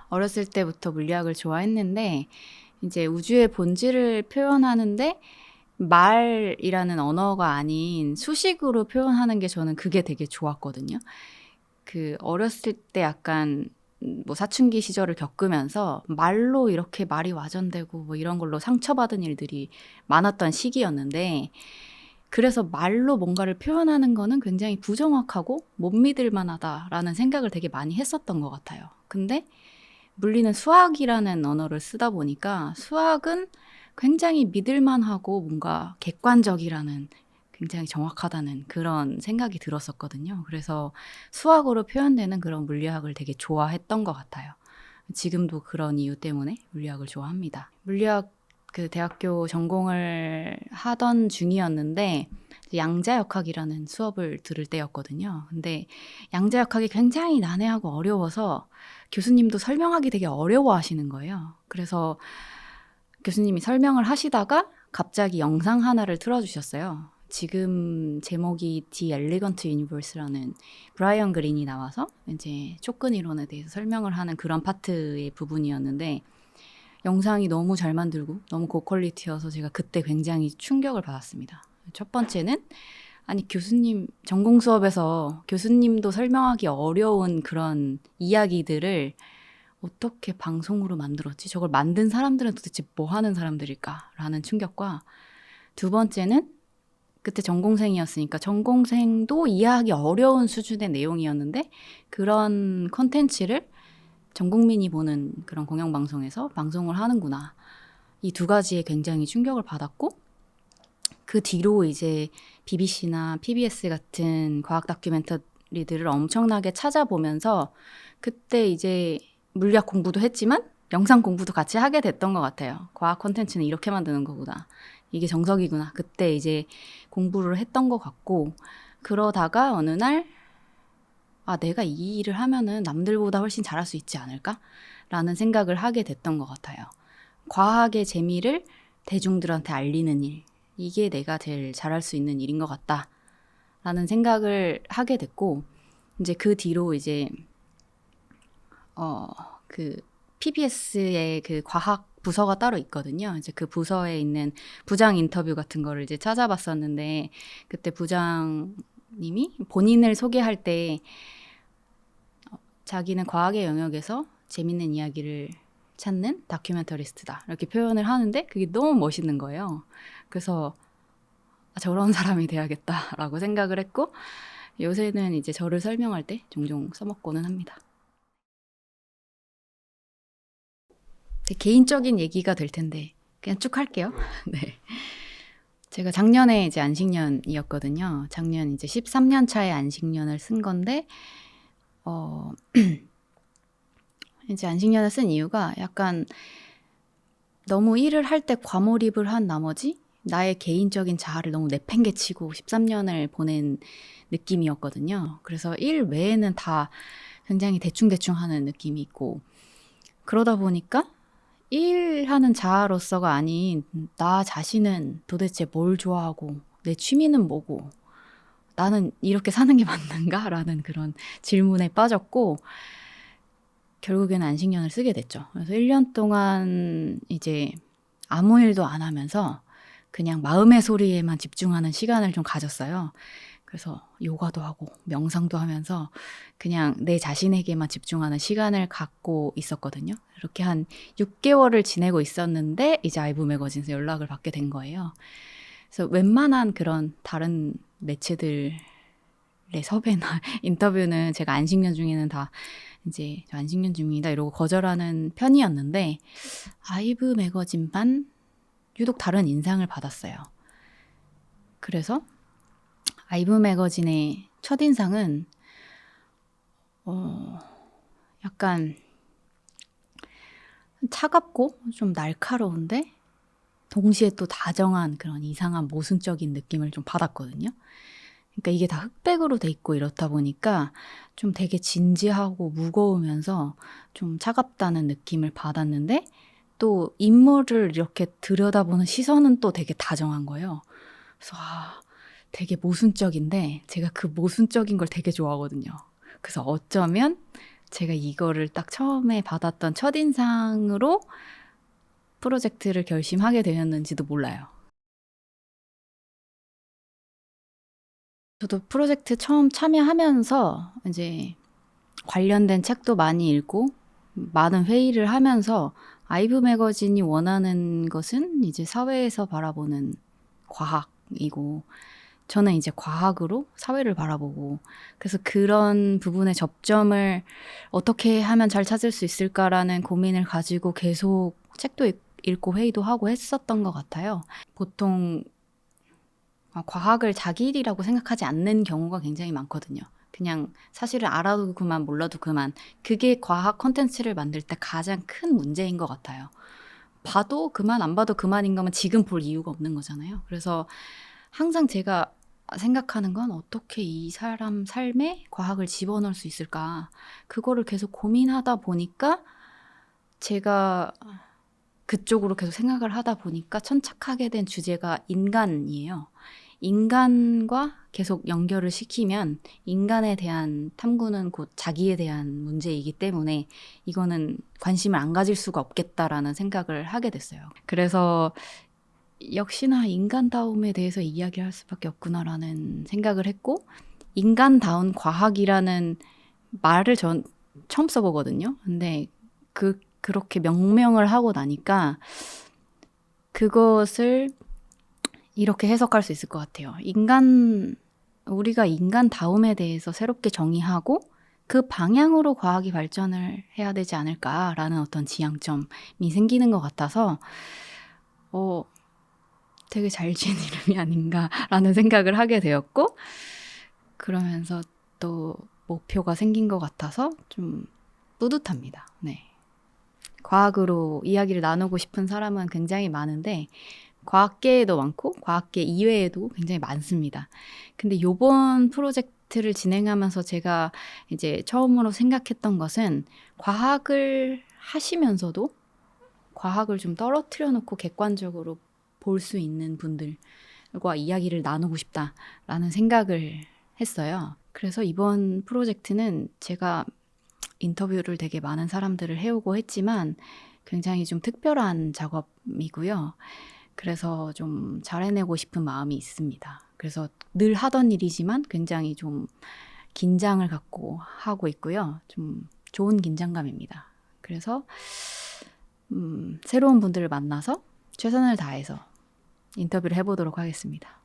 어렸을 때부터 물리학을 좋아했는데 이제 우주의 본질을 표현하는데 말이라는 언어가 아닌 수식으로 표현하는 게 저는 그게 되게 좋았거든요. 그 어렸을 때 약간 뭐 사춘기 시절을 겪으면서 말로 이렇게 말이 와전되고 뭐 이런 걸로 상처받은 일들이 많았던 시기였는데 그래서 말로 뭔가를 표현하는 거는 굉장히 부정확하고 못 믿을 만하다라는 생각을 되게 많이 했었던 것 같아요. 근데 물리는 수학이라는 언어를 쓰다 보니까 수학은 굉장히 믿을만하고 뭔가 객관적이라는 굉장히 정확하다는 그런 생각이 들었었거든요. 그래서 수학으로 표현되는 그런 물리학을 되게 좋아했던 것 같아요. 지금도 그런 이유 때문에 물리학을 좋아합니다. 물리학 그 대학교 전공을 하던 중이었는데 양자역학이라는 수업을 들을 때였거든요. 근데 양자역학이 굉장히 난해하고 어려워서 교수님도 설명하기 되게 어려워하시는 거예요. 그래서 교수님이 설명을 하시다가 갑자기 영상 하나를 틀어주셨어요. 지금 제목이 The Elegant Universe라는 브라이언 그린이 나와서 이제 촉근 이론에 대해서 설명을 하는 그런 파트의 부분이었는데 영상이 너무 잘 만들고 너무 고퀄리티여서 제가 그때 굉장히 충격을 받았습니다. 첫 번째는 아니 교수님 전공 수업에서 교수님도 설명하기 어려운 그런 이야기들을 어떻게 방송으로 만들었지? 저걸 만든 사람들은 도대체 뭐 하는 사람들일까라는 충격과 두 번째는 그때 전공생이었으니까 전공생도 이해하기 어려운 수준의 내용이었는데 그런 컨텐츠를 전 국민이 보는 그런 공영방송에서 방송을 하는구나. 이 두 가지에 굉장히 충격을 받았고 그 뒤로 이제 BBC나 PBS 같은 과학 다큐멘터리들을 엄청나게 찾아보면서 그때 이제 물리학 공부도 했지만 영상 공부도 같이 하게 됐던 것 같아요. 과학 콘텐츠는 이렇게 만드는 거구나. 이게 정석이구나. 그때 이제 공부를 했던 것 같고 그러다가 어느 날 내가 이 일을 하면은 남들보다 훨씬 잘할 수 있지 않을까? 라는 생각을 하게 됐던 것 같아요. 과학의 재미를 대중들한테 알리는 일. 이게 내가 제일 잘할 수 있는 일인 것 같다. 라는 생각을 하게 됐고, 이제 그 뒤로 이제, 그 PBS의 그 과학 부서가 따로 있거든요. 이제 그 부서에 있는 부장 인터뷰 같은 거를 이제 찾아봤었는데, 그때 부장님이 본인을 소개할 때 자기는 과학의 영역에서 재밌는 이야기를 찾는 다큐멘터리스트다. 이렇게 표현을 하는데 그게 너무 멋있는 거예요. 그래서 저런 사람이 돼야겠다라고 생각을 했고 요새는 이제 저를 설명할 때 종종 써먹고는 합니다. 되게 개인적인 얘기가 될 텐데 그냥 쭉 할게요. 네. 제가 작년에 이제 안식년이었거든요. 작년 이제 13년 차에 안식년을 쓴 건데 이제 안식년을 쓴 이유가 약간 너무 일을 할 때 과몰입을 한 나머지 나의 개인적인 자아를 너무 내팽개치고 13년을 보낸 느낌이었거든요. 그래서 일 외에는 다 굉장히 대충대충 하는 느낌이 있고 그러다 보니까 일하는 자아로서가 아닌 나 자신은 도대체 뭘 좋아하고 내 취미는 뭐고 나는 이렇게 사는 게 맞는가? 라는 그런 질문에 빠졌고 결국에는 안식년을 쓰게 됐죠. 그래서 1년 동안 이제 아무 일도 안 하면서 그냥 마음의 소리에만 집중하는 시간을 좀 가졌어요. 그래서 요가도 하고 명상도 하면서 그냥 내 자신에게만 집중하는 시간을 갖고 있었거든요. 이렇게 한 6개월을 지내고 있었는데 이제 아이브 매거진에서 연락을 받게 된 거예요. 그래서 웬만한 그런 다른 매체들의 섭외나 인터뷰는 제가 안식년 중에는 다 이제 저 안식년 중이다 이러고 거절하는 편이었는데 아이브 매거진만 유독 다른 인상을 받았어요. 그래서 아이브 매거진의 첫인상은 약간 차갑고 좀 날카로운데 동시에 또 다정한 그런 이상한 모순적인 느낌을 좀 받았거든요. 그러니까 이게 다 흑백으로 돼 있고 이렇다 보니까 좀 되게 진지하고 무거우면서 좀 차갑다는 느낌을 받았는데 또 인물을 이렇게 들여다보는 시선은 또 되게 다정한 거예요. 그래서 되게 모순적인데 제가 그 모순적인 걸 되게 좋아하거든요. 그래서 어쩌면 제가 이거를 딱 처음에 받았던 첫인상으로 프로젝트를 결심하게 되었는지도 몰라요. 저도 프로젝트 처음 참여하면서 이제 관련된 책도 많이 읽고 많은 회의를 하면서 아이브 매거진이 원하는 것은 이제 사회에서 바라보는 과학이고 저는 이제 과학으로 사회를 바라보고 그래서 그런 부분의 접점을 어떻게 하면 잘 찾을 수 있을까라는 고민을 가지고 계속 책도 읽고 회의도 하고 했었던 것 같아요. 보통 과학을 자기 일이라고 생각하지 않는 경우가 굉장히 많거든요. 그냥 사실은 알아도 그만 몰라도 그만. 그게 과학 콘텐츠를 만들 때 가장 큰 문제인 것 같아요. 봐도 그만 안 봐도 그만인 거면 지금 볼 이유가 없는 거잖아요. 그래서 항상 제가 생각하는 건 어떻게 이 사람 삶에 과학을 집어넣을 수 있을까. 그거를 계속 고민하다 보니까 제가 그쪽으로 계속 생각을 하다 보니까 천착하게 된 주제가 인간이에요. 인간과 계속 연결을 시키면 인간에 대한 탐구는 곧 자기에 대한 문제이기 때문에 이거는 관심을 안 가질 수가 없겠다라는 생각을 하게 됐어요. 그래서 역시나 인간다움에 대해서 이야기할 수밖에 없구나라는 생각을 했고 인간다운 과학이라는 말을 전 처음 써보거든요. 근데 그렇게 명명을 하고 나니까 그것을 이렇게 해석할 수 있을 것 같아요. 우리가 인간다움에 대해서 새롭게 정의하고 그 방향으로 과학이 발전을 해야 되지 않을까라는 어떤 지향점이 생기는 것 같아서 되게 잘 지은 이름이 아닌가라는 생각을 하게 되었고 그러면서 또 목표가 생긴 것 같아서 좀 뿌듯합니다. 네. 과학으로 이야기를 나누고 싶은 사람은 굉장히 많은데 과학계에도 많고 과학계 이외에도 굉장히 많습니다. 근데 요번 프로젝트를 진행하면서 제가 이제 처음으로 생각했던 것은 과학을 하시면서도 과학을 좀 떨어뜨려 놓고 객관적으로 볼 수 있는 분들과 이야기를 나누고 싶다라는 생각을 했어요. 그래서 이번 프로젝트는 제가 인터뷰를 되게 많은 사람들을 해오고 했지만 굉장히 좀 특별한 작업이고요. 그래서 좀 잘해내고 싶은 마음이 있습니다. 그래서 늘 하던 일이지만 굉장히 좀 긴장을 갖고 하고 있고요. 좀 좋은 긴장감입니다. 그래서 새로운 분들을 만나서 최선을 다해서 인터뷰를 해보도록 하겠습니다.